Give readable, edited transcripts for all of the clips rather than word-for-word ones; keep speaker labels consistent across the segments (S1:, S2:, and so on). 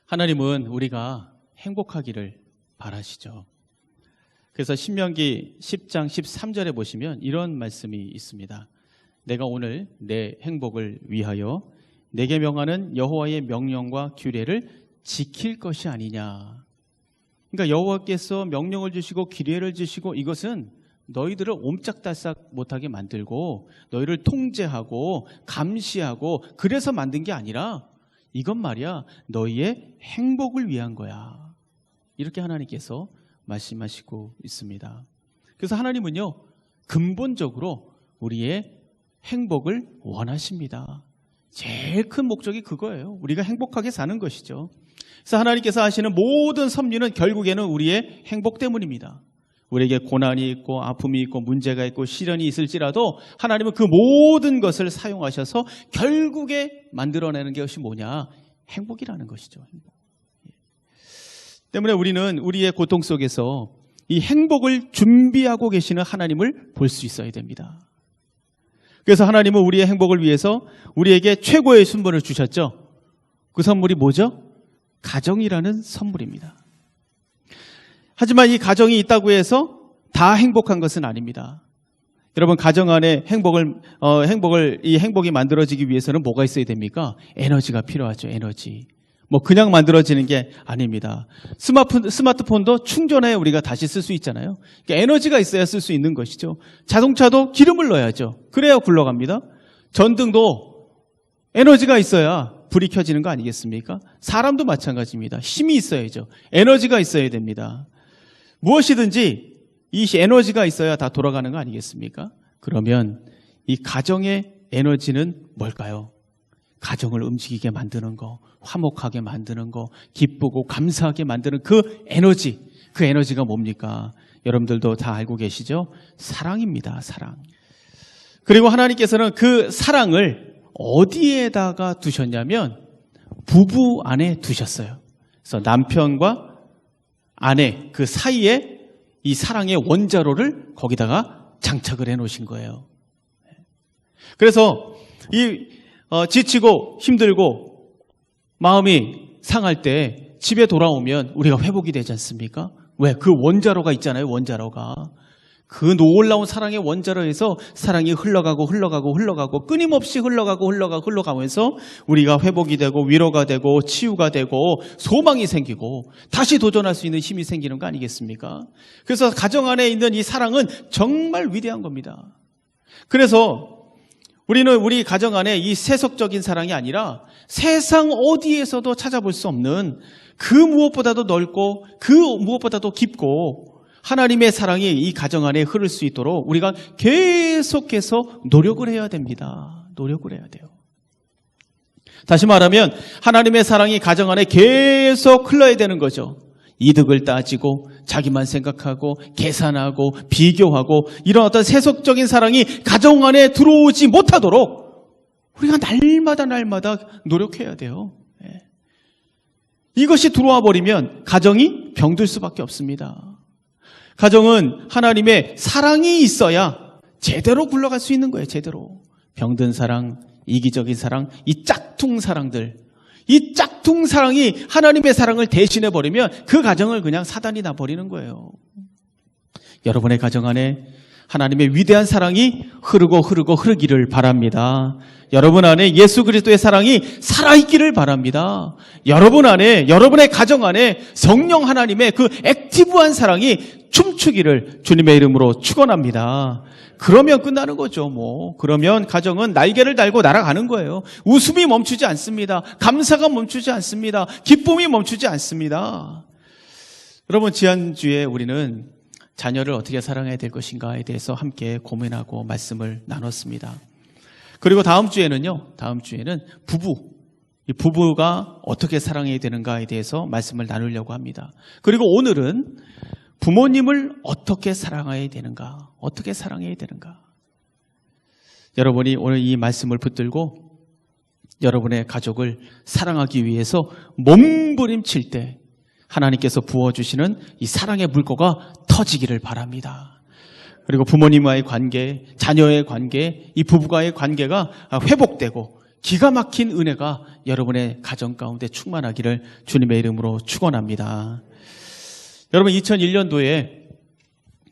S1: 하나님은 우리가 행복하기를 바라시죠. 그래서 신명기 10장 13절에 보시면 이런 말씀이 있습니다. 내가 오늘 내 행복을 위하여 내게 명하는 여호와의 명령과 규례를 지킬 것이 아니냐. 그러니까 여호와께서 명령을 주시고 규례를 주시고 이것은 너희들을 옴짝달싹 못하게 만들고 너희를 통제하고 감시하고 그래서 만든 게 아니라 이건 말이야 너희의 행복을 위한 거야. 이렇게 하나님께서 말씀하시고 있습니다. 그래서 하나님은요 근본적으로 우리의 행복을 원하십니다. 제일 큰 목적이 그거예요. 우리가 행복하게 사는 것이죠. 그래서 하나님께서 하시는 모든 섭리는 결국에는 우리의 행복 때문입니다. 우리에게 고난이 있고 아픔이 있고 문제가 있고 시련이 있을지라도 하나님은 그 모든 것을 사용하셔서 결국에 만들어내는 것이 뭐냐? 행복이라는 것이죠. 행복. 때문에 우리는 우리의 고통 속에서 이 행복을 준비하고 계시는 하나님을 볼 수 있어야 됩니다. 그래서 하나님은 우리의 행복을 위해서 우리에게 최고의 선물을 주셨죠. 그 선물이 뭐죠? 가정이라는 선물입니다. 하지만 이 가정이 있다고 해서 다 행복한 것은 아닙니다. 여러분 가정 안에 행복이 만들어지기 위해서는 뭐가 있어야 됩니까? 에너지가 필요하죠. 에너지. 뭐 그냥 만들어지는 게 아닙니다. 스마트폰도 충전해 우리가 다시 쓸 수 있잖아요. 그러니까 에너지가 있어야 쓸 수 있는 것이죠. 자동차도 기름을 넣어야죠. 그래야 굴러갑니다. 전등도 에너지가 있어야 불이 켜지는 거 아니겠습니까? 사람도 마찬가지입니다. 힘이 있어야죠. 에너지가 있어야 됩니다. 무엇이든지 이 에너지가 있어야 다 돌아가는 거 아니겠습니까? 그러면 이 가정의 에너지는 뭘까요? 가정을 움직이게 만드는 거, 화목하게 만드는 거, 기쁘고 감사하게 만드는 그 에너지가 뭡니까? 여러분들도 다 알고 계시죠? 사랑입니다. 사랑. 그리고 하나님께서는 그 사랑을 어디에다가 두셨냐면 부부 안에 두셨어요. 그래서 남편과 아내 그 사이에 이 사랑의 원자로를 거기다가 장착을 해놓으신 거예요. 그래서 지치고 힘들고 마음이 상할 때 집에 돌아오면 우리가 회복이 되지 않습니까? 왜? 그 원자로가 있잖아요. 원자로가. 그 놀라운 사랑의 원자로에서 사랑이 흘러가고 끊임없이 흘러가면서 우리가 회복이 되고 위로가 되고 치유가 되고 소망이 생기고 다시 도전할 수 있는 힘이 생기는 거 아니겠습니까? 그래서 가정 안에 있는 이 사랑은 정말 위대한 겁니다. 그래서 우리는 우리 가정 안에 이 세속적인 사랑이 아니라 세상 어디에서도 찾아볼 수 없는 그 무엇보다도 넓고 그 무엇보다도 깊고 하나님의 사랑이 이 가정 안에 흐를 수 있도록 우리가 계속해서 노력을 해야 됩니다. 노력을 해야 돼요. 다시 말하면 하나님의 사랑이 가정 안에 계속 흘러야 되는 거죠. 이득을 따지고 자기만 생각하고 계산하고 비교하고 이런 어떤 세속적인 사랑이 가정 안에 들어오지 못하도록 우리가 날마다 노력해야 돼요. 이것이 들어와 버리면 가정이 병들 수밖에 없습니다. 가정은 하나님의 사랑이 있어야 제대로 굴러갈 수 있는 거예요. 제대로. 병든 사랑, 이기적인 사랑, 이 짝퉁 사랑들. 이 짝퉁 사랑이 하나님의 사랑을 대신해 버리면 그 가정을 그냥 사단이 나버리는 거예요. 여러분의 가정 안에 하나님의 위대한 사랑이 흐르기를 바랍니다. 여러분 안에 예수 그리스도의 사랑이 살아있기를 바랍니다. 여러분 안에, 여러분의 가정 안에 성령 하나님의 그 액티브한 사랑이 춤추기를 주님의 이름으로 축원합니다. 그러면 끝나는 거죠. 그러면 가정은 날개를 달고 날아가는 거예요. 웃음이 멈추지 않습니다. 감사가 멈추지 않습니다. 기쁨이 멈추지 않습니다. 여러분 지난주에 우리는 자녀를 어떻게 사랑해야 될 것인가에 대해서 함께 고민하고 말씀을 나눴습니다. 그리고 다음 주에는 부부가 어떻게 사랑해야 되는가에 대해서 말씀을 나누려고 합니다. 그리고 오늘은 부모님을 어떻게 사랑해야 되는가? 여러분이 오늘 이 말씀을 붙들고 여러분의 가족을 사랑하기 위해서 몸부림칠 때 하나님께서 부어주시는 이 사랑의 물꼬가 터지기를 바랍니다. 그리고 부모님과의 관계, 자녀의 관계, 이 부부와의 관계가 회복되고 기가 막힌 은혜가 여러분의 가정 가운데 충만하기를 주님의 이름으로 축원합니다. 여러분 2001년도에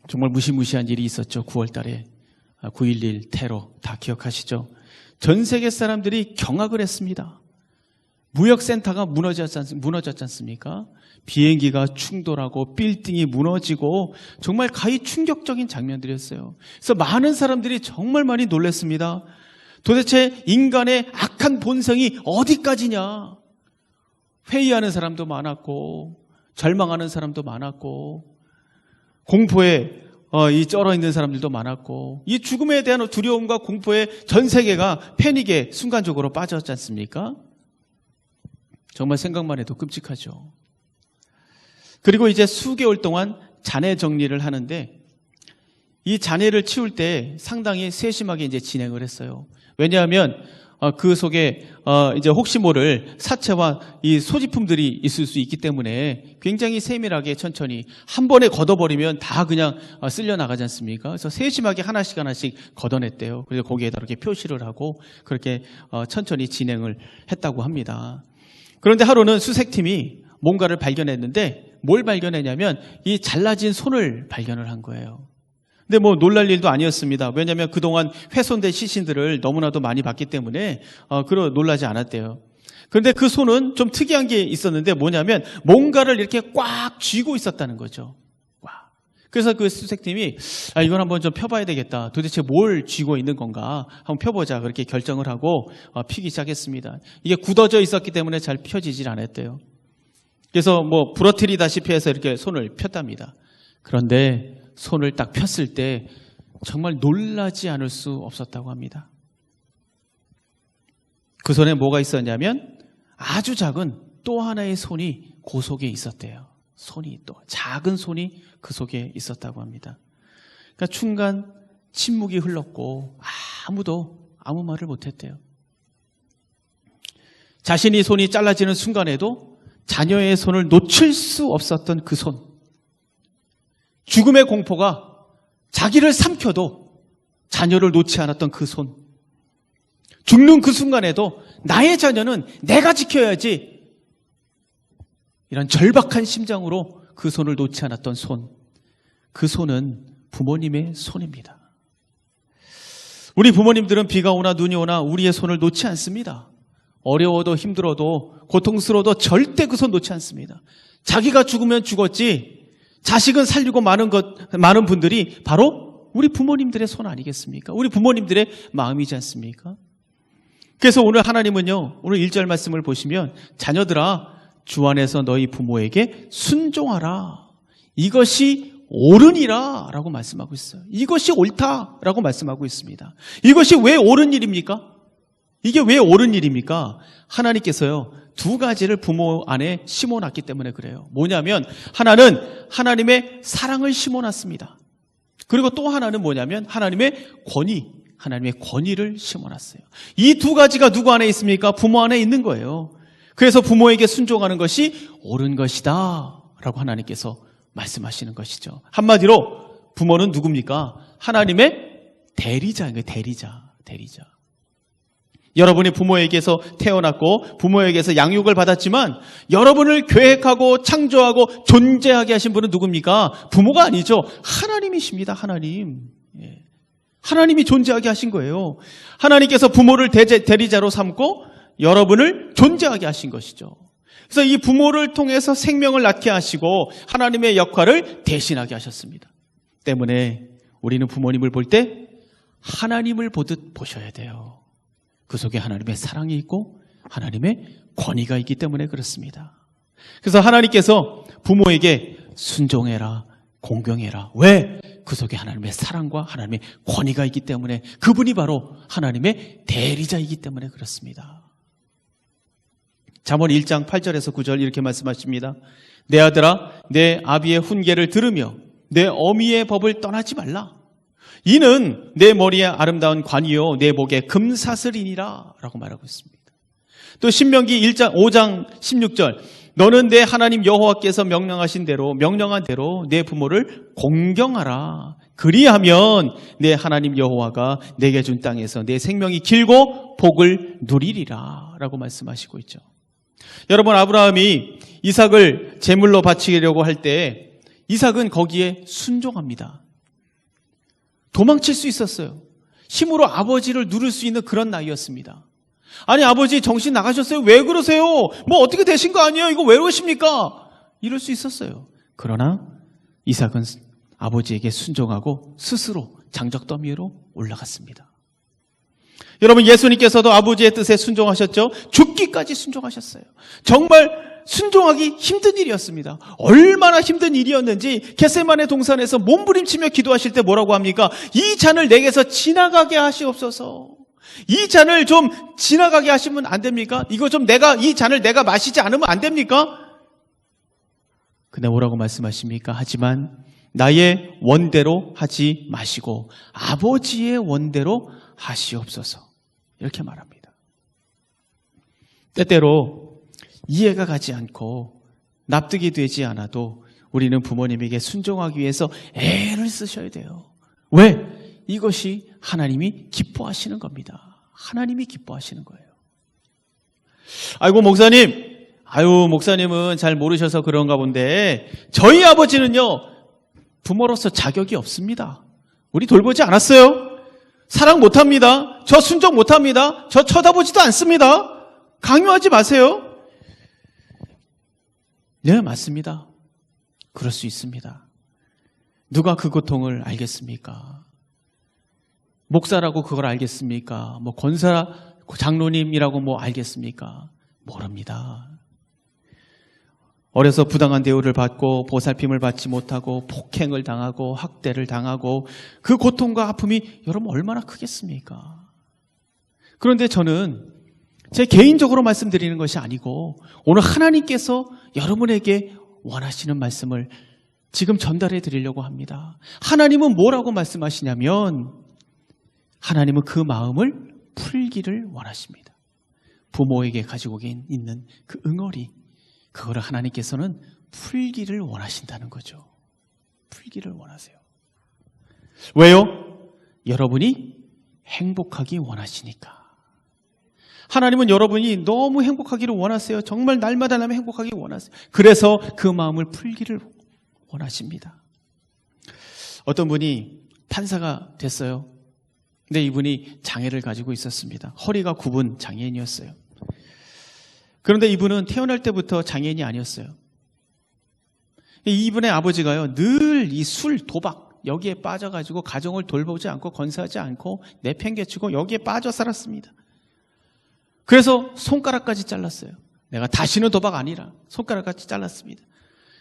S1: 정말 무시무시한 일이 있었죠. 9월 달에 9.11 테러 다 기억하시죠? 전 세계 사람들이 경악을 했습니다. 무역센터가 무너졌지 않습니까? 비행기가 충돌하고 빌딩이 무너지고 정말 가히 충격적인 장면들이었어요. 그래서 많은 사람들이 정말 많이 놀랐습니다. 도대체 인간의 악한 본성이 어디까지냐? 회의하는 사람도 많았고 절망하는 사람도 많았고 공포에 쩔어 있는 사람들도 많았고 이 죽음에 대한 두려움과 공포에 전 세계가 패닉에 순간적으로 빠졌지 않습니까? 정말 생각만 해도 끔찍하죠. 그리고 이제 수개월 동안 잔해 정리를 하는데 이 잔해를 치울 때 상당히 세심하게 이제 진행을 했어요. 왜냐하면 그 속에 이제 혹시 모를 사체와 이 소지품들이 있을 수 있기 때문에 굉장히 세밀하게 천천히 한 번에 걷어버리면 다 그냥 쓸려 나가지 않습니까? 그래서 세심하게 하나씩 걷어냈대요. 그래서 거기에다 이렇게 표시를 하고 그렇게 천천히 진행을 했다고 합니다. 그런데 하루는 수색팀이 뭔가를 발견했는데 뭘 발견했냐면 이 잘라진 손을 발견을 한 거예요. 근데 뭐 놀랄 일도 아니었습니다. 왜냐하면 그동안 훼손된 시신들을 너무나도 많이 봤기 때문에 놀라지 않았대요. 그런데 그 손은 좀 특이한 게 있었는데 뭐냐면 뭔가를 이렇게 꽉 쥐고 있었다는 거죠. 그래서 그 수색팀이 이건 한번 좀 펴봐야 되겠다. 도대체 뭘 쥐고 있는 건가 한번 펴보자. 그렇게 결정을 하고 피기 시작했습니다. 이게 굳어져 있었기 때문에 잘 펴지질 않았대요. 그래서 뭐 부러뜨리다시피 해서 이렇게 손을 폈답니다. 그런데 손을 딱 폈을 때 정말 놀라지 않을 수 없었다고 합니다. 그 손에 뭐가 있었냐면 아주 작은 또 하나의 손이 그 속에 있었대요. 손이 또 작은 손이 그 속에 있었다고 합니다. 그러니까 순간 침묵이 흘렀고 아무도 아무 말을 못했대요. 자신이 손이 잘라지는 순간에도 자녀의 손을 놓칠 수 없었던 그 손. 죽음의 공포가 자기를 삼켜도 자녀를 놓지 않았던 그 손. 죽는 그 순간에도 나의 자녀는 내가 지켜야지. 이런 절박한 심정으로 그 손을 놓지 않았던 손. 그 손은 부모님의 손입니다. 우리 부모님들은 비가 오나 눈이 오나 우리의 손을 놓지 않습니다. 어려워도 힘들어도 고통스러워도 절대 그 손 놓지 않습니다. 자기가 죽으면 죽었지 자식은 살리고 많은 분들이 바로 우리 부모님들의 손 아니겠습니까? 우리 부모님들의 마음이지 않습니까? 그래서 오늘 하나님은요, 오늘 1절 말씀을 보시면 자녀들아 주 안에서 너희 부모에게 순종하라. 이것이 옳으니라 라고 말씀하고 있어요. 이것이 옳다라고 말씀하고 있습니다. 이것이 왜 옳은 일입니까? 이게 왜 옳은 일입니까? 하나님께서요, 두 가지를 부모 안에 심어놨기 때문에 그래요. 뭐냐면 하나는 하나님의 사랑을 심어놨습니다. 그리고 또 하나는 뭐냐면 하나님의 권위를 심어놨어요. 이 두 가지가 누구 안에 있습니까? 부모 안에 있는 거예요. 그래서 부모에게 순종하는 것이 옳은 것이다 라고 하나님께서 말씀하시는 것이죠. 한마디로 부모는 누굽니까? 하나님의 대리자인 거예요. 대리자. 여러분이 부모에게서 태어났고 부모에게서 양육을 받았지만 여러분을 계획하고 창조하고 존재하게 하신 분은 누굽니까? 부모가 아니죠. 하나님이십니다. 하나님. 하나님이 존재하게 하신 거예요. 하나님께서 부모를 대리자로 삼고 여러분을 존재하게 하신 것이죠. 그래서 이 부모를 통해서 생명을 낳게 하시고 하나님의 역할을 대신하게 하셨습니다. 때문에 우리는 부모님을 볼 때 하나님을 보듯 보셔야 돼요. 그 속에 하나님의 사랑이 있고 하나님의 권위가 있기 때문에 그렇습니다. 그래서 하나님께서 부모에게 순종해라, 공경해라. 왜? 그 속에 하나님의 사랑과 하나님의 권위가 있기 때문에 그분이 바로 하나님의 대리자이기 때문에 그렇습니다. 잠언 1장 8절에서 9절 이렇게 말씀하십니다. 내 아들아 내 아비의 훈계를 들으며 내 어미의 법을 떠나지 말라. 이는 내 머리에 아름다운 관이요 내 목에 금사슬이니라 라고 말하고 있습니다. 또 신명기 5장 16절 너는 내 하나님 여호와께서 명령한 대로 내 부모를 공경하라. 그리하면 내 하나님 여호와가 내게 준 땅에서 내 생명이 길고 복을 누리리라 라고 말씀하시고 있죠. 여러분, 아브라함이 이삭을 제물로 바치려고 할 때 이삭은 거기에 순종합니다. 도망칠 수 있었어요. 힘으로 아버지를 누를 수 있는 그런 나이였습니다. 아니, 아버지 정신 나가셨어요? 왜 그러세요? 뭐 어떻게 되신 거 아니에요? 이거 왜 그러십니까? 이럴 수 있었어요. 그러나 이삭은 아버지에게 순종하고 스스로 장작더미 위로 올라갔습니다. 여러분, 예수님께서도 아버지의 뜻에 순종하셨죠? 죽기까지 순종하셨어요. 정말 순종하기 힘든 일이었습니다. 얼마나 힘든 일이었는지 겟세마네 동산에서 몸부림치며 기도하실 때 뭐라고 합니까? 이 잔을 내게서 지나가게 하시옵소서. 이 잔을 좀 지나가게 하시면 안 됩니까? 이거 좀 이 잔을 내가 마시지 않으면 안 됩니까? 근데 뭐라고 말씀하십니까? 하지만 나의 원대로 하지 마시고 아버지의 원대로 하시옵소서. 이렇게 말합니다. 때때로 이해가 가지 않고 납득이 되지 않아도 우리는 부모님에게 순종하기 위해서 애를 쓰셔야 돼요. 왜? 이것이 하나님이 기뻐하시는 겁니다. 하나님이 기뻐하시는 거예요. 아이고 목사님은 잘 모르셔서 그런가 본데 저희 아버지는요, 부모로서 자격이 없습니다. 우리 돌보지 않았어요. 사랑 못합니다. 저 순종 못합니다. 저 쳐다보지도 않습니다. 강요하지 마세요. 네, 맞습니다. 그럴 수 있습니다. 누가 그 고통을 알겠습니까? 목사라고 그걸 알겠습니까? 뭐 권사, 장로님이라고 뭐 알겠습니까? 모릅니다. 어려서 부당한 대우를 받고 보살핌을 받지 못하고 폭행을 당하고 학대를 당하고 그 고통과 아픔이 여러분 얼마나 크겠습니까? 그런데 저는 제 개인적으로 말씀드리는 것이 아니고 오늘 하나님께서 여러분에게 원하시는 말씀을 지금 전달해 드리려고 합니다. 하나님은 뭐라고 말씀하시냐면 하나님은 그 마음을 풀기를 원하십니다. 부모에게 가지고 있는 그 응어리, 그거를 하나님께서는 풀기를 원하신다는 거죠. 풀기를 원하세요. 왜요? 여러분이 행복하기 원하시니까. 하나님은 여러분이 너무 행복하기를 원하세요. 정말 날마다 행복하기 원하세요. 그래서 그 마음을 풀기를 원하십니다. 어떤 분이 판사가 됐어요. 근데 이분이 장애를 가지고 있었습니다. 허리가 굽은 장애인이었어요. 그런데 이분은 태어날 때부터 장애인이 아니었어요. 이분의 아버지가요, 늘 이 술, 도박 여기에 빠져가지고 가정을 돌보지 않고 건사하지 않고 내팽개치고 여기에 빠져 살았습니다. 그래서 손가락까지 잘랐어요. 내가 다시는 도박 아니라 손가락까지 잘랐습니다.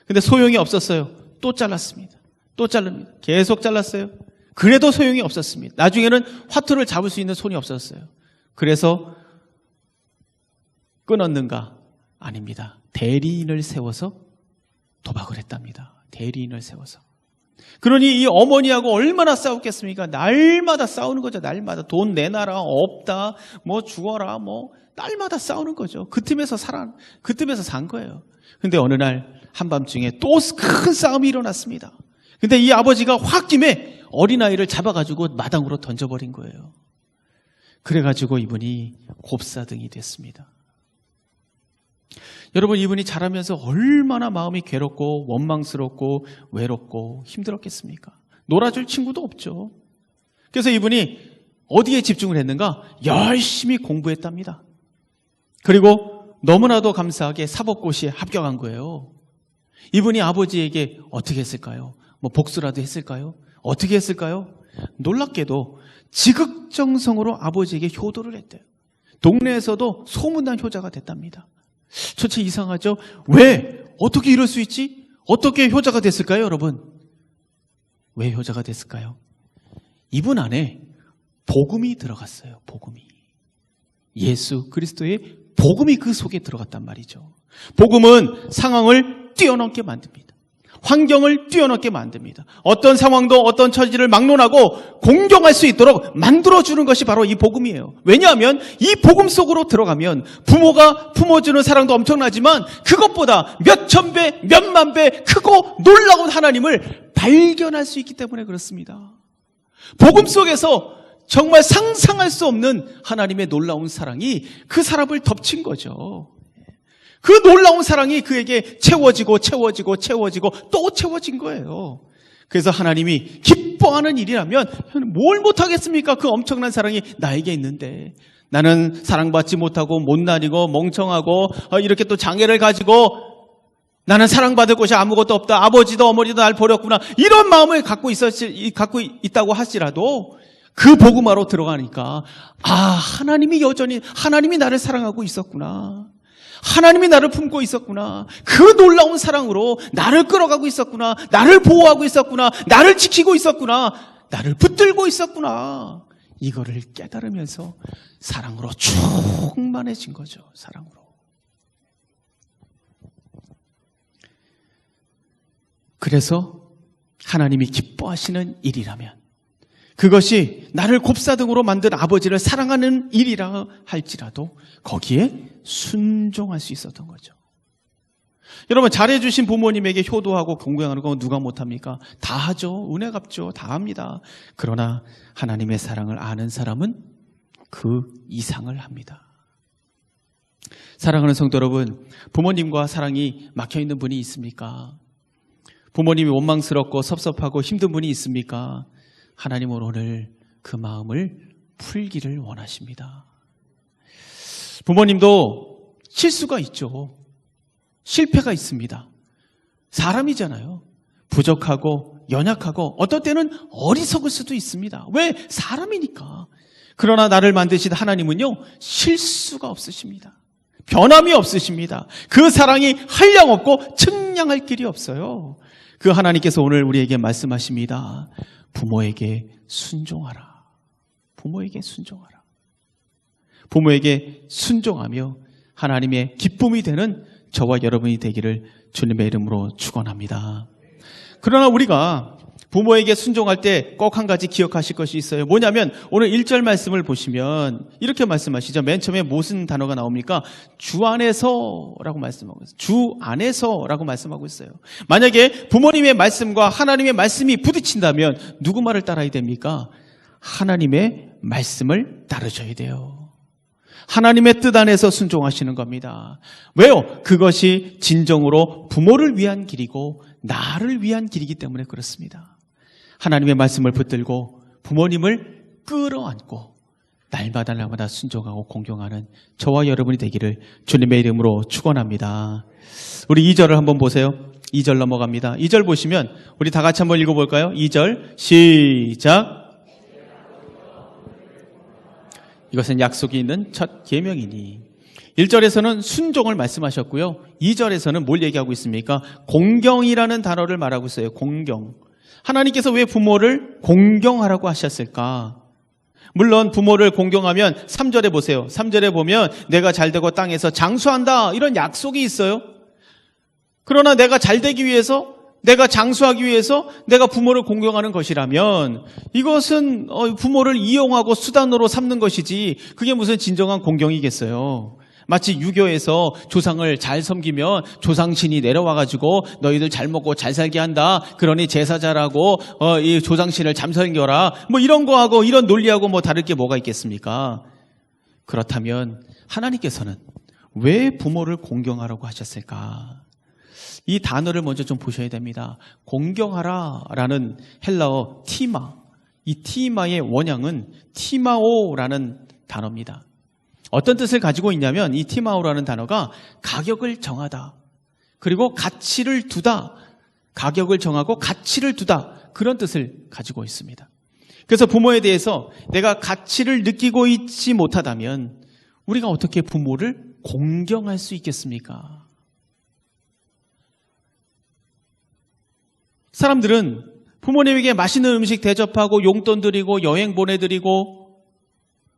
S1: 근데 소용이 없었어요. 또 잘랐습니다. 또 자릅니다. 계속 잘랐어요. 그래도 소용이 없었습니다. 나중에는 화투를 잡을 수 있는 손이 없었어요. 그래서 끊었는가? 아닙니다. 대리인을 세워서 도박을 했답니다. 대리인을 세워서. 그러니 이 어머니하고 얼마나 싸웠겠습니까? 날마다 싸우는 거죠. 날마다 돈 내놔라, 없다, 뭐 죽어라, 뭐 날마다 싸우는 거죠. 그 틈에서 산 거예요. 근데 어느 날 한밤중에 또 큰 싸움이 일어났습니다. 근데 이 아버지가 홧김에 어린아이를 잡아가지고 마당으로 던져버린 거예요. 그래가지고 이분이 곱사등이 됐습니다. 여러분, 이분이 자라면서 얼마나 마음이 괴롭고 원망스럽고 외롭고 힘들었겠습니까? 놀아줄 친구도 없죠. 그래서 이분이 어디에 집중을 했는가? 열심히 공부했답니다. 그리고 너무나도 감사하게 사법고시에 합격한 거예요. 이분이 아버지에게 어떻게 했을까요? 뭐 복수라도 했을까요? 어떻게 했을까요? 놀랍게도 지극정성으로 아버지에게 효도를 했대요. 동네에서도 소문난 효자가 됐답니다. 도대체 이상하죠? 왜? 어떻게 이럴 수 있지? 어떻게 효자가 됐을까요, 여러분? 왜 효자가 됐을까요? 이분 안에 복음이 들어갔어요. 복음이. 예수 그리스도의 복음이 그 속에 들어갔단 말이죠. 복음은 상황을 뛰어넘게 만듭니다. 환경을 뛰어넘게 만듭니다. 어떤 상황도 어떤 처지를 막론하고 공경할 수 있도록 만들어주는 것이 바로 이 복음이에요. 왜냐하면 이 복음 속으로 들어가면 부모가 품어주는 사랑도 엄청나지만 그것보다 몇천 배, 몇만 배 크고 놀라운 하나님을 발견할 수 있기 때문에 그렇습니다. 복음 속에서 정말 상상할 수 없는 하나님의 놀라운 사랑이 그 사람을 덮친 거죠. 그 놀라운 사랑이 그에게 채워지고 또 채워진 거예요. 그래서 하나님이 기뻐하는 일이라면 뭘 못하겠습니까? 그 엄청난 사랑이 나에게 있는데 나는 사랑받지 못하고 못난이고 멍청하고 이렇게 또 장애를 가지고 나는 사랑받을 곳이 아무것도 없다. 아버지도 어머니도 날 버렸구나. 이런 마음을 갖고 있다고 하시라도 그 복음화로 들어가니까 하나님이 여전히 하나님이 나를 사랑하고 있었구나. 하나님이 나를 품고 있었구나. 그 놀라운 사랑으로 나를 끌어가고 있었구나. 나를 보호하고 있었구나. 나를 지키고 있었구나. 나를 붙들고 있었구나. 이거를 깨달으면서 사랑으로 충만해진 거죠. 사랑으로. 그래서 하나님이 기뻐하시는 일이라면 그것이 나를 곱사등으로 만든 아버지를 사랑하는 일이라 할지라도 거기에 순종할 수 있었던 거죠. 여러분, 잘해주신 부모님에게 효도하고 공경하는 거 누가 못합니까? 다 하죠. 은혜 갚죠. 다 합니다. 그러나 하나님의 사랑을 아는 사람은 그 이상을 합니다. 사랑하는 성도 여러분, 부모님과 사랑이 막혀있는 분이 있습니까? 부모님이 원망스럽고 섭섭하고 힘든 분이 있습니까? 하나님은 오늘 그 마음을 풀기를 원하십니다. 부모님도 실수가 있죠. 실패가 있습니다. 사람이잖아요. 부족하고 연약하고 어떨 때는 어리석을 수도 있습니다. 왜? 사람이니까. 그러나 나를 만드신 하나님은요, 실수가 없으십니다. 변함이 없으십니다. 그 사랑이 한량없고 측량할 길이 없어요. 그 하나님께서 오늘 우리에게 말씀하십니다. 부모에게 순종하라. 부모에게 순종하라. 부모에게 순종하며 하나님의 기쁨이 되는 저와 여러분이 되기를 주님의 이름으로 축원합니다. 그러나 우리가 부모에게 순종할 때 꼭 한 가지 기억하실 것이 있어요. 뭐냐면 오늘 1절 말씀을 보시면 이렇게 말씀하시죠. 맨 처음에 무슨 단어가 나옵니까? 주 안에서라고 말씀하고 있어요. 주 안에서라고 말씀하고 있어요. 만약에 부모님의 말씀과 하나님의 말씀이 부딪힌다면 누구 말을 따라야 됩니까? 하나님의 말씀을 따르셔야 돼요. 하나님의 뜻 안에서 순종하시는 겁니다. 왜요? 그것이 진정으로 부모를 위한 길이고 나를 위한 길이기 때문에 그렇습니다. 하나님의 말씀을 붙들고 부모님을 끌어안고 날마다 순종하고 공경하는 저와 여러분이 되기를 주님의 이름으로 축원합니다. 우리 2절을 한번 보세요. 2절 넘어갑니다. 2절 보시면 우리 다 같이 한번 읽어볼까요? 2절 시작. 이것은 약속이 있는 첫 계명이니. 1절에서는 순종을 말씀하셨고요. 2절에서는 뭘 얘기하고 있습니까? 공경이라는 단어를 말하고 있어요. 공경. 하나님께서 왜 부모를 공경하라고 하셨을까? 물론 부모를 공경하면 3절에 보세요. 3절에 보면 내가 잘되고 땅에서 장수한다 이런 약속이 있어요. 그러나 내가 잘되기 위해서, 내가 장수하기 위해서 내가 부모를 공경하는 것이라면 이것은 부모를 이용하고 수단으로 삼는 것이지 그게 무슨 진정한 공경이겠어요. 마치 유교에서 조상을 잘 섬기면 조상신이 내려와가지고 너희들 잘 먹고 잘 살게 한다. 그러니 제사자라고 이 조상신을 잠섬겨라. 뭐 이런 거하고 이런 논리하고 뭐 다를 게 뭐가 있겠습니까? 그렇다면 하나님께서는 왜 부모를 공경하라고 하셨을까? 이 단어를 먼저 좀 보셔야 됩니다. 공경하라라는 헬라어 티마. 이 티마의 원형은 티마오라는 단어입니다. 어떤 뜻을 가지고 있냐면 이 티마오라는 단어가 가격을 정하다. 그리고 가치를 두다. 가격을 정하고 가치를 두다. 그런 뜻을 가지고 있습니다. 그래서 부모에 대해서 내가 가치를 느끼고 있지 못하다면 우리가 어떻게 부모를 공경할 수 있겠습니까? 사람들은 부모님에게 맛있는 음식 대접하고 용돈 드리고 여행 보내드리고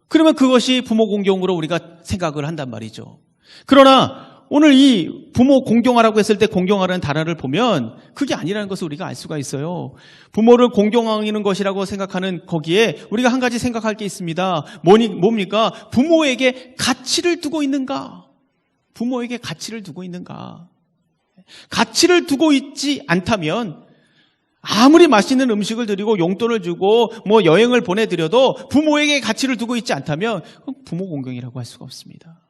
S1: 그러면 그것이 부모 공경으로 우리가 생각을 한단 말이죠. 그러나 오늘 이 부모 공경하라고 했을 때 공경하라는 단어를 보면 그게 아니라는 것을 우리가 알 수가 있어요. 부모를 공경하는 것이라고 생각하는 거기에 우리가 한 가지 생각할 게 있습니다. 뭡니까? 부모에게 가치를 두고 있는가? 부모에게 가치를 두고 있는가? 가치를 두고 있지 않다면 아무리 맛있는 음식을 드리고 용돈을 주고 뭐 여행을 보내드려도 부모에게 가치를 두고 있지 않다면 부모 공경이라고 할 수가 없습니다.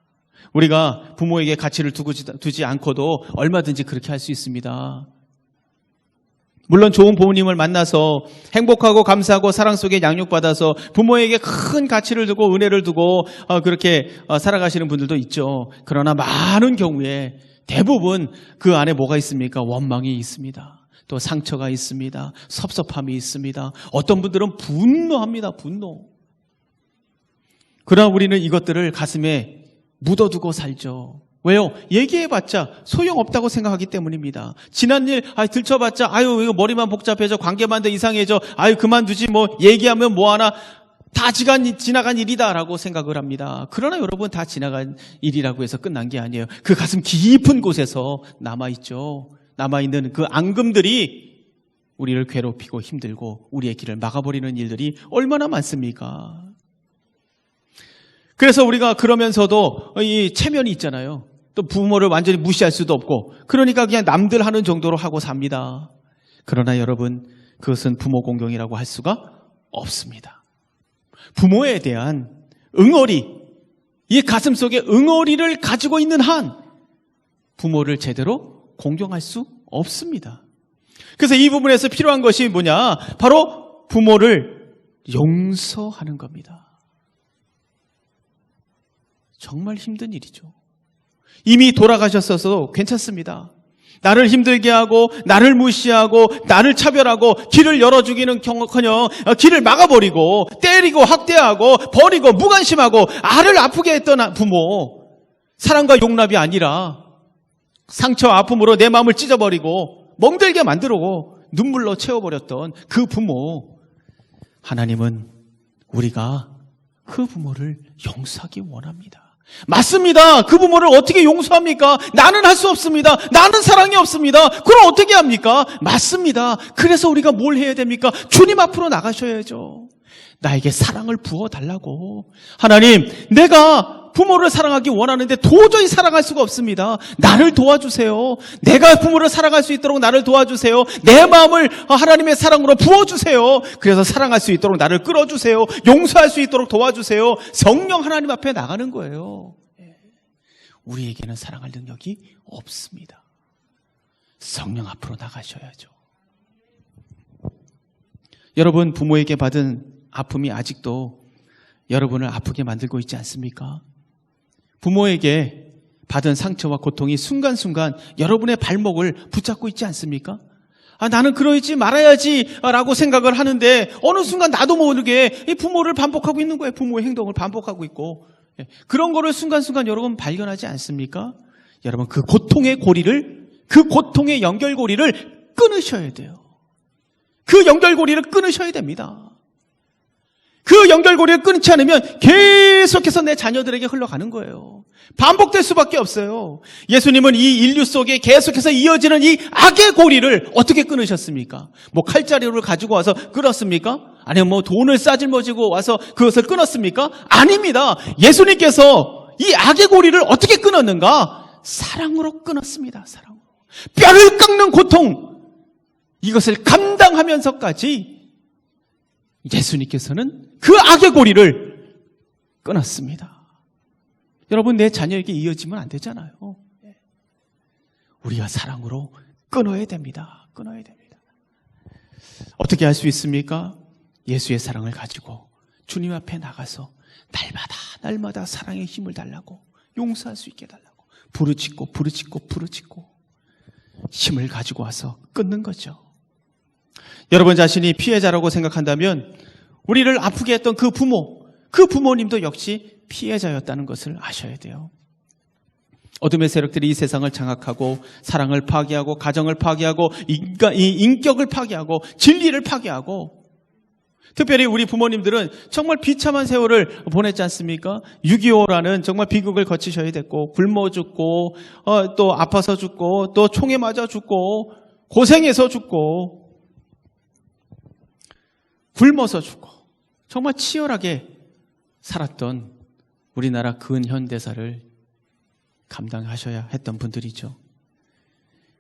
S1: 우리가 부모에게 가치를 두지 않고도 얼마든지 그렇게 할 수 있습니다. 물론 좋은 부모님을 만나서 행복하고 감사하고 사랑 속에 양육받아서 부모에게 큰 가치를 두고 은혜를 두고 그렇게 살아가시는 분들도 있죠. 그러나 많은 경우에 대부분 그 안에 뭐가 있습니까? 원망이 있습니다. 또 상처가 있습니다. 섭섭함이 있습니다. 어떤 분들은 분노합니다. 분노. 그러나 우리는 이것들을 가슴에 묻어두고 살죠. 왜요? 얘기해봤자 소용없다고 생각하기 때문입니다. 지난 일 들춰봤자 이거 머리만 복잡해져, 관계만 더 이상해져, 그만두지 뭐 얘기하면 뭐하나, 다 지나간 일이다라고 생각을 합니다. 그러나 여러분, 다 지나간 일이라고 해서 끝난 게 아니에요. 그 가슴 깊은 곳에서 남아있죠. 남아있는 그 앙금들이 우리를 괴롭히고 힘들고 우리의 길을 막아버리는 일들이 얼마나 많습니까? 그래서 우리가 그러면서도 이 체면이 있잖아요. 또 부모를 완전히 무시할 수도 없고, 그러니까 그냥 남들 하는 정도로 하고 삽니다. 그러나 여러분, 그것은 부모 공경이라고 할 수가 없습니다. 부모에 대한 응어리, 이 가슴속에 응어리를 가지고 있는 한 부모를 제대로 공경할 수 없습니다. 그래서 이 부분에서 필요한 것이 뭐냐? 바로 부모를 용서하는 겁니다. 정말 힘든 일이죠. 이미 돌아가셨어도 괜찮습니다. 나를 힘들게 하고 나를 무시하고 나를 차별하고 길을 열어주기는커녕 길을 막아버리고 때리고 학대하고 버리고 무관심하고 아를 아프게 했던 부모, 사랑과 용납이 아니라 상처와 아픔으로 내 마음을 찢어버리고 멍들게 만들고 눈물로 채워버렸던 그 부모, 하나님은 우리가 그 부모를 용서하기 원합니다. 맞습니다. 그 부모를 어떻게 용서합니까? 나는 할 수 없습니다. 나는 사랑이 없습니다. 그럼 어떻게 합니까? 맞습니다. 그래서 우리가 뭘 해야 됩니까? 주님 앞으로 나가셔야죠. 나에게 사랑을 부어달라고. 하나님, 내가 부모를 사랑하기 원하는데 도저히 사랑할 수가 없습니다. 나를 도와주세요. 내가 부모를 사랑할 수 있도록 나를 도와주세요. 내 마음을 하나님의 사랑으로 부어주세요. 그래서 사랑할 수 있도록 나를 끌어주세요. 용서할 수 있도록 도와주세요. 성령 하나님 앞에 나가는 거예요. 우리에게는 사랑할 능력이 없습니다. 성령 앞으로 나가셔야죠. 여러분, 부모에게 받은 아픔이 아직도 여러분을 아프게 만들고 있지 않습니까? 부모에게 받은 상처와 고통이 순간순간 여러분의 발목을 붙잡고 있지 않습니까? 나는 그러지 말아야지 라고 생각을 하는데 어느 순간 나도 모르게 이 부모를 반복하고 있는 거예요. 부모의 행동을 반복하고 있고, 그런 거를 순간순간 여러분 발견하지 않습니까? 여러분, 그 고통의 고리를, 그 고통의 연결고리를 끊으셔야 돼요. 그 연결고리를 끊으셔야 됩니다. 그 연결고리를 끊지 않으면 계속해서 내 자녀들에게 흘러가는 거예요. 반복될 수밖에 없어요. 예수님은 이 인류 속에 계속해서 이어지는 이 악의 고리를 어떻게 끊으셨습니까? 뭐 칼자루를 가지고 와서 끊었습니까? 아니면 뭐 돈을 싸질머지고 와서 그것을 끊었습니까? 아닙니다. 예수님께서 이 악의 고리를 어떻게 끊었는가? 사랑으로 끊었습니다. 사랑으로. 뼈를 깎는 고통, 이것을 감당하면서까지 예수님께서는 그 악의 고리를 끊었습니다. 여러분, 내 자녀에게 이어지면 안 되잖아요. 우리가 사랑으로 끊어야 됩니다. 끊어야 됩니다. 어떻게 할 수 있습니까? 예수의 사랑을 가지고 주님 앞에 나가서 날마다 사랑의 힘을 달라고, 용서할 수 있게 달라고 부르짖고 힘을 가지고 와서 끊는 거죠. 여러분 자신이 피해자라고 생각한다면 우리를 아프게 했던 그 부모님도 역시 피해자였다는 것을 아셔야 돼요. 어둠의 세력들이 이 세상을 장악하고 사랑을 파괴하고 가정을 파괴하고 인격을 파괴하고 진리를 파괴하고, 특별히 우리 부모님들은 정말 비참한 세월을 보냈지 않습니까? 6.25라는 정말 비극을 거치셔야 됐고, 굶어 죽고 또 아파서 죽고 또 총에 맞아 죽고 고생해서 죽고 굶어서 죽고 정말 치열하게 살았던 우리나라 근현대사를 감당하셔야 했던 분들이죠.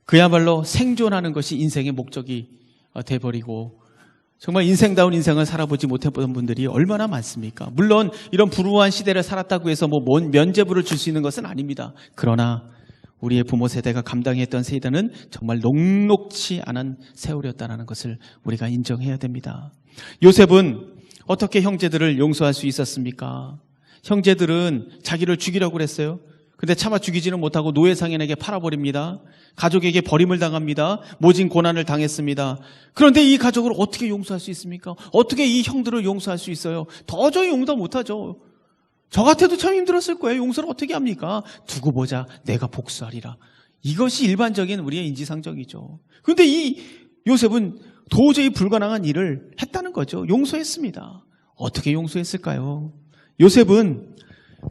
S1: 그야말로 생존하는 것이 인생의 목적이 돼버리고 정말 인생다운 인생을 살아보지 못해본 분들이 얼마나 많습니까? 물론 이런 불우한 시대를 살았다고 해서 뭐 면죄부를 줄 수 있는 것은 아닙니다. 그러나 우리의 부모 세대가 감당했던 세대는 정말 녹록치 않은 세월이었다는 것을 우리가 인정해야 됩니다. 요셉은 어떻게 형제들을 용서할 수 있었습니까? 형제들은 자기를 죽이려고 그랬어요. 근데 차마 죽이지는 못하고 노예상인에게 팔아버립니다. 가족에게 버림을 당합니다. 모진 고난을 당했습니다. 그런데 이 가족을 어떻게 용서할 수 있습니까? 어떻게 이 형들을 용서할 수 있어요? 도저히 용서 못하죠. 저 같아도 참 힘들었을 거예요. 용서를 어떻게 합니까? 두고 보자, 내가 복수하리라. 이것이 일반적인 우리의 인지상정이죠. 그런데 이 요셉은 도저히 불가능한 일을 했다는 거죠. 용서했습니다. 어떻게 용서했을까요? 요셉은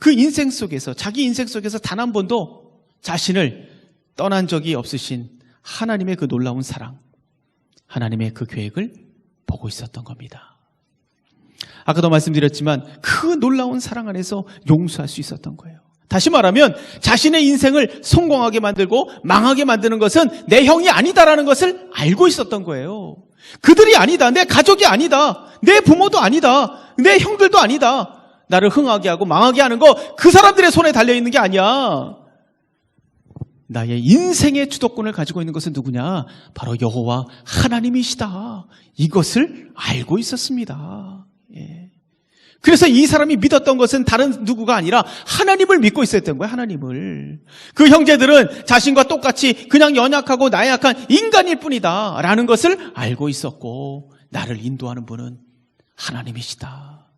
S1: 그 인생 속에서, 자기 인생 속에서 단 한 번도 자신을 떠난 적이 없으신 하나님의 그 놀라운 사랑, 하나님의 그 계획을 보고 있었던 겁니다. 아까도 말씀드렸지만 그 놀라운 사랑 안에서 용서할 수 있었던 거예요. 다시 말하면 자신의 인생을 성공하게 만들고 망하게 만드는 것은 내 형이 아니다라는 것을 알고 있었던 거예요. 그들이 아니다, 내 가족이 아니다, 내 부모도 아니다, 내 형들도 아니다. 나를 흥하게 하고 망하게 하는 거 그 사람들의 손에 달려있는 게 아니야. 나의 인생의 주도권을 가지고 있는 것은 누구냐? 바로 여호와 하나님이시다. 이것을 알고 있었습니다. 예. 그래서 이 사람이 믿었던 것은 다른 누구가 아니라 하나님을 믿고 있었던 거예요. 하나님을. 그 형제들은 자신과 똑같이 그냥 연약하고 나약한 인간일 뿐이다 라는 것을 알고 있었고, 나를 인도하는 분은 하나님이시다.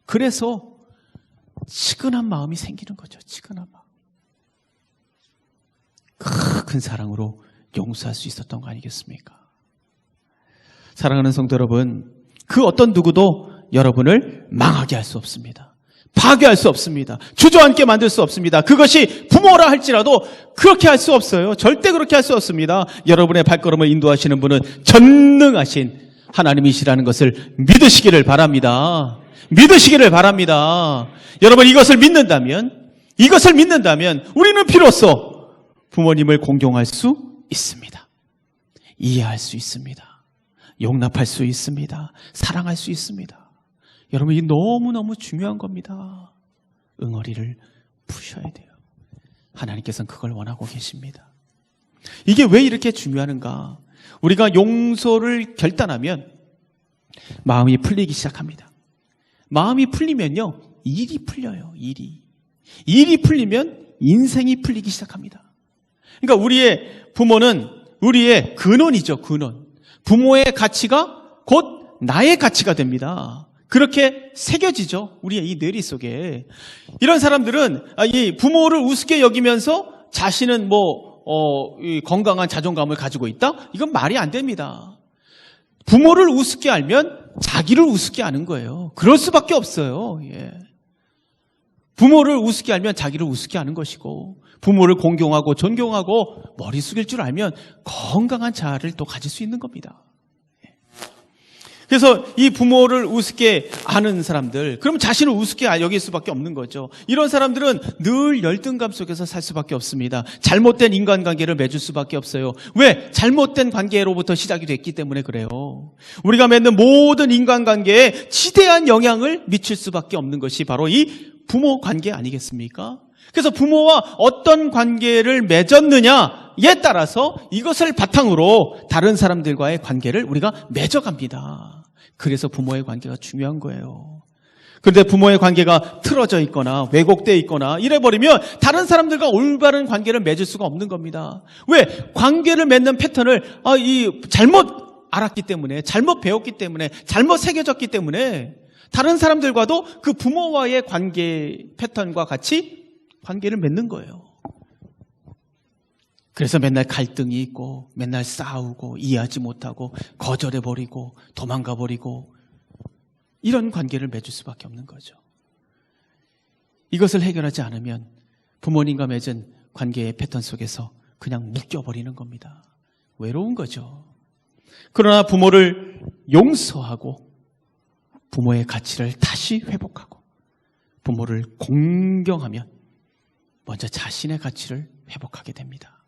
S1: 그래서 치근한 마음이 생기는 거죠. 치근한 마음. 큰 사랑으로 용서할 수 있었던 거 아니겠습니까? 사랑하는 성도 여러분, 그 어떤 누구도 여러분을 망하게 할 수 없습니다. 파괴할 수 없습니다. 주저앉게 만들 수 없습니다. 그것이 부모라 할지라도 그렇게 할 수 없어요. 절대 그렇게 할 수 없습니다. 여러분의 발걸음을 인도하시는 분은 전능하신 하나님이시라는 것을 믿으시기를 바랍니다. 믿으시기를 바랍니다. 여러분, 이것을 믿는다면 우리는 비로소 부모님을 공경할 수 있습니다. 이해할 수 있습니다. 용납할 수 있습니다. 사랑할 수 있습니다. 여러분, 이게 너무너무 중요한 겁니다. 응어리를 푸셔야 돼요. 하나님께서는 그걸 원하고 계십니다. 이게 왜 이렇게 중요한가? 우리가 용서를 결단하면 마음이 풀리기 시작합니다. 마음이 풀리면요, 일이 풀려요. 일이 풀리면 인생이 풀리기 시작합니다. 그러니까 우리의 부모는 우리의 근원이죠. 근원. 부모의 가치가 곧 나의 가치가 됩니다. 그렇게 새겨지죠. 우리의 이 뇌리 속에. 이런 사람들은 이 부모를 우습게 여기면서 자신은 건강한 자존감을 가지고 있다? 이건 말이 안 됩니다. 부모를 우습게 알면 자기를 우습게 아는 거예요. 그럴 수밖에 없어요. 예. 부모를 우습게 알면 자기를 우습게 아는 것이고, 부모를 공경하고 존경하고 머리 숙일 줄 알면 건강한 자아를 또 가질 수 있는 겁니다. 그래서 이 부모를 우습게 아는 사람들, 그러면 자신을 우습게 여길 수밖에 없는 거죠. 이런 사람들은 늘 열등감 속에서 살 수밖에 없습니다. 잘못된 인간관계를 맺을 수밖에 없어요. 왜? 잘못된 관계로부터 시작이 됐기 때문에 그래요. 우리가 맺는 모든 인간관계에 지대한 영향을 미칠 수밖에 없는 것이 바로 이 부모 관계 아니겠습니까? 그래서 부모와 어떤 관계를 맺었느냐에 따라서 이것을 바탕으로 다른 사람들과의 관계를 우리가 맺어갑니다. 그래서 부모의 관계가 중요한 거예요. 그런데 부모의 관계가 틀어져 있거나 왜곡되어 있거나 이래버리면 다른 사람들과 올바른 관계를 맺을 수가 없는 겁니다. 왜? 관계를 맺는 패턴을 잘못 알았기 때문에, 잘못 배웠기 때문에, 잘못 새겨졌기 때문에 다른 사람들과도 그 부모와의 관계 패턴과 같이 관계를 맺는 거예요. 그래서 맨날 갈등이 있고, 맨날 싸우고, 이해하지 못하고, 거절해버리고, 도망가버리고, 이런 관계를 맺을 수밖에 없는 거죠. 이것을 해결하지 않으면 부모님과 맺은 관계의 패턴 속에서 그냥 묶여버리는 겁니다. 외로운 거죠. 그러나 부모를 용서하고 부모의 가치를 다시 회복하고 부모를 공경하면 먼저 자신의 가치를 회복하게 됩니다.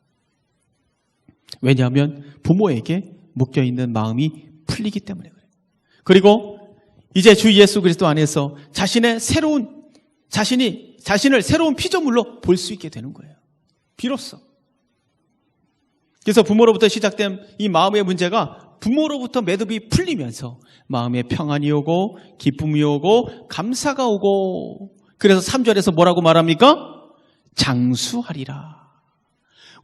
S1: 왜냐하면 부모에게 묶여있는 마음이 풀리기 때문에 그래요. 그리고 이제 주 예수 그리스도 안에서 자신을 새로운 피조물로 볼 수 있게 되는 거예요. 비로소. 그래서 부모로부터 시작된 이 마음의 문제가 부모로부터 매듭이 풀리면서 마음에 평안이 오고 기쁨이 오고 감사가 오고, 그래서 3절에서 뭐라고 말합니까? 장수하리라.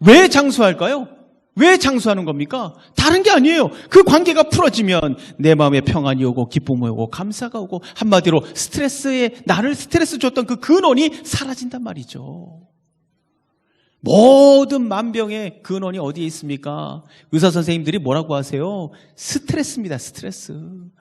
S1: 왜 장수할까요? 왜 장수하는 겁니까? 다른 게 아니에요. 그 관계가 풀어지면 내 마음에 평안이 오고 기쁨이 오고 감사가 오고, 한마디로 나를 스트레스 줬던 그 근원이 사라진단 말이죠. 모든 만병의 근원이 어디에 있습니까? 의사 선생님들이 뭐라고 하세요? 스트레스입니다. 스트레스.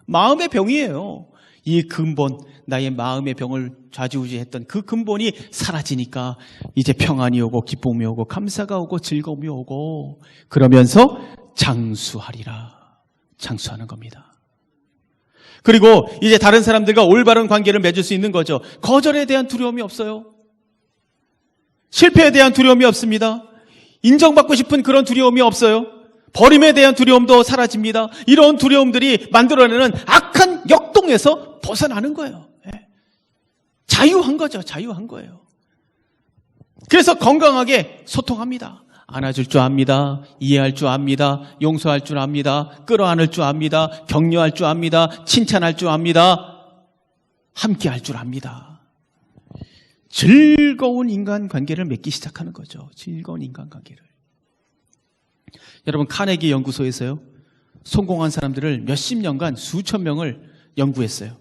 S1: 마음의 병이에요. 이 근본, 나의 마음의 병을 좌지우지했던 그 근본이 사라지니까 이제 평안이 오고 기쁨이 오고 감사가 오고 즐거움이 오고, 그러면서 장수하리라. 장수하는 겁니다. 그리고 이제 다른 사람들과 올바른 관계를 맺을 수 있는 거죠. 거절에 대한 두려움이 없어요. 실패에 대한 두려움이 없습니다. 인정받고 싶은 그런 두려움이 없어요. 버림에 대한 두려움도 사라집니다. 이런 두려움들이 만들어내는 악한 역동에서 벗어나는 거예요. 자유한 거죠. 자유한 거예요. 그래서 건강하게 소통합니다. 안아줄 줄 압니다. 이해할 줄 압니다. 용서할 줄 압니다. 끌어안을 줄 압니다. 격려할 줄 압니다. 칭찬할 줄 압니다. 함께할 줄 압니다. 즐거운 인간관계를 맺기 시작하는 거죠. 즐거운 인간관계를. 여러분, 카네기 연구소에서요, 성공한 사람들을 몇십 년간 수천 명을 연구했어요.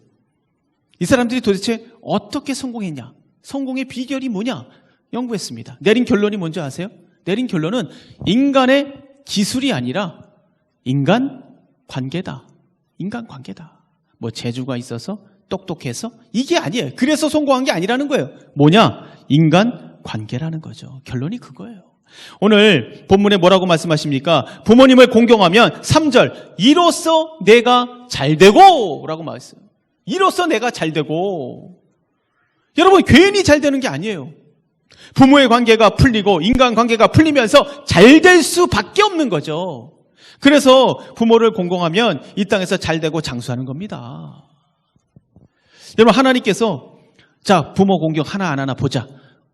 S1: 이 사람들이 도대체 어떻게 성공했냐, 성공의 비결이 뭐냐 연구했습니다. 내린 결론이 뭔지 아세요? 내린 결론은 인간의 기술이 아니라 인간관계다. 인간관계다. 뭐 재주가 있어서 똑똑해서 이게 아니에요. 그래서 성공한 게 아니라는 거예요. 뭐냐? 인간관계라는 거죠. 결론이 그거예요. 오늘 본문에 뭐라고 말씀하십니까? 부모님을 공경하면 3절, 이로써 내가 잘되고 라고 말했어요. 이로써 내가 잘되고. 여러분, 괜히 잘되는 게 아니에요. 부모의 관계가 풀리고 인간관계가 풀리면서 잘될 수밖에 없는 거죠. 그래서 부모를 공경하면 이 땅에서 잘되고 장수하는 겁니다. 여러분, 하나님께서 자, 부모 공경 하나 안 하나 보자.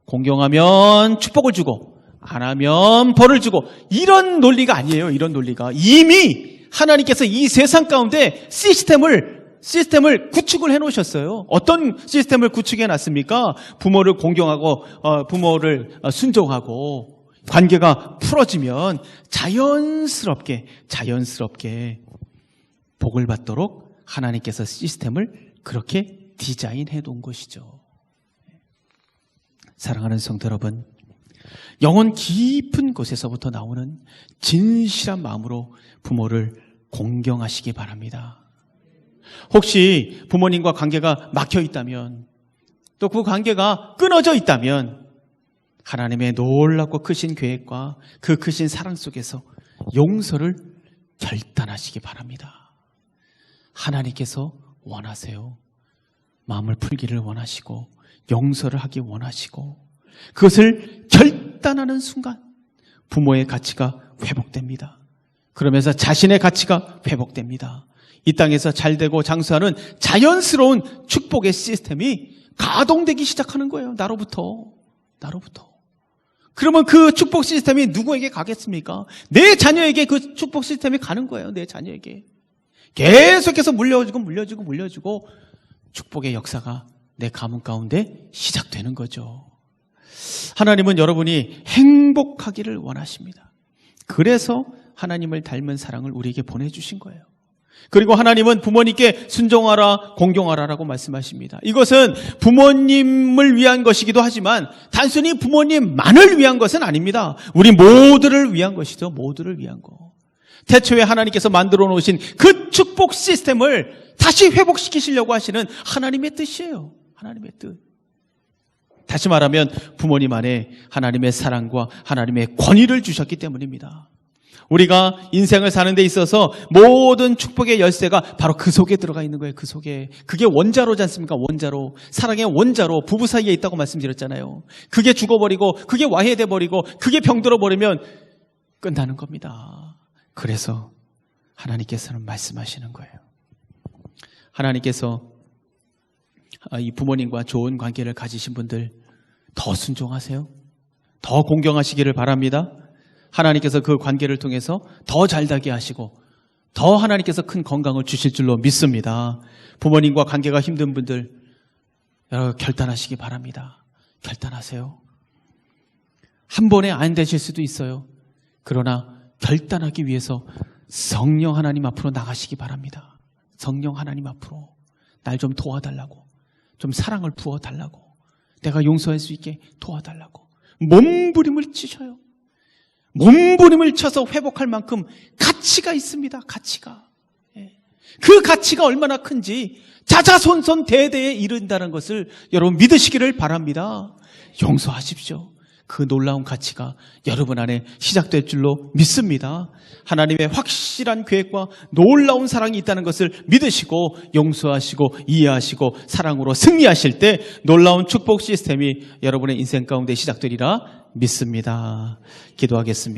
S1: 공경하면 축복을 주고 안 하면 벌을 주고, 이런 논리가 아니에요. 이런 논리가 이미 하나님께서 이 세상 가운데 시스템을 구축을 해놓으셨어요. 어떤 시스템을 구축해 놨습니까? 부모를 공경하고 부모를 순종하고 관계가 풀어지면 자연스럽게 복을 받도록 하나님께서 시스템을 그렇게 디자인해 놓은 것이죠. 사랑하는 성도 여러분, 영혼 깊은 곳에서부터 나오는 진실한 마음으로 부모를 공경하시기 바랍니다. 혹시 부모님과 관계가 막혀 있다면, 또 그 관계가 끊어져 있다면 하나님의 놀랍고 크신 계획과 그 크신 사랑 속에서 용서를 결단하시기 바랍니다. 하나님께서 원하세요. 마음을 풀기를 원하시고 용서를 하기 원하시고, 그것을 결단하는 순간 부모의 가치가 회복됩니다. 그러면서 자신의 가치가 회복됩니다. 이 땅에서 잘되고 장수하는 자연스러운 축복의 시스템이 가동되기 시작하는 거예요. 나로부터. 그러면 그 축복 시스템이 누구에게 가겠습니까? 내 자녀에게 그 축복 시스템이 가는 거예요. 내 자녀에게. 계속해서 물려주고 축복의 역사가 내 가문 가운데 시작되는 거죠. 하나님은 여러분이 행복하기를 원하십니다. 그래서 하나님을 닮은 사랑을 우리에게 보내주신 거예요. 그리고 하나님은 부모님께 순종하라, 공경하라라고 말씀하십니다. 이것은 부모님을 위한 것이기도 하지만 단순히 부모님만을 위한 것은 아닙니다. 우리 모두를 위한 것이죠. 모두를 위한 거. 태초에 하나님께서 만들어 놓으신 그 축복 시스템을 다시 회복시키시려고 하시는 하나님의 뜻이에요. 하나님의 뜻. 다시 말하면 부모님 안에 하나님의 사랑과 하나님의 권위를 주셨기 때문입니다. 우리가 인생을 사는 데 있어서 모든 축복의 열쇠가 바로 그 속에 들어가 있는 거예요. 그 속에. 그게 원자로지 않습니까? 원자로. 사랑의 원자로 부부 사이에 있다고 말씀드렸잖아요. 그게 죽어버리고 그게 와해돼 버리고 그게 병들어 버리면 끝나는 겁니다. 그래서 하나님께서는 말씀하시는 거예요. 하나님께서 이 부모님과 좋은 관계를 가지신 분들 더 순종하세요. 더 공경하시기를 바랍니다. 하나님께서 그 관계를 통해서 더 잘되게 하시고 더 하나님께서 큰 건강을 주실 줄로 믿습니다. 부모님과 관계가 힘든 분들 여러분 결단하시기 바랍니다. 결단하세요. 한 번에 안 되실 수도 있어요. 그러나 결단하기 위해서 성령 하나님 앞으로 나가시기 바랍니다. 성령 하나님 앞으로 날 좀 도와달라고, 좀 사랑을 부어달라고, 내가 용서할 수 있게 도와달라고 몸부림을 치셔요. 몸부림을 쳐서 회복할 만큼 가치가 있습니다. 가치가. 그 가치가 얼마나 큰지 자자손손 대대에 이른다는 것을 여러분 믿으시기를 바랍니다. 용서하십시오. 그 놀라운 가치가 여러분 안에 시작될 줄로 믿습니다. 하나님의 확실한 계획과 놀라운 사랑이 있다는 것을 믿으시고 용서하시고 이해하시고 사랑으로 승리하실 때 놀라운 축복 시스템이 여러분의 인생 가운데 시작되리라 믿습니다. 기도하겠습니다.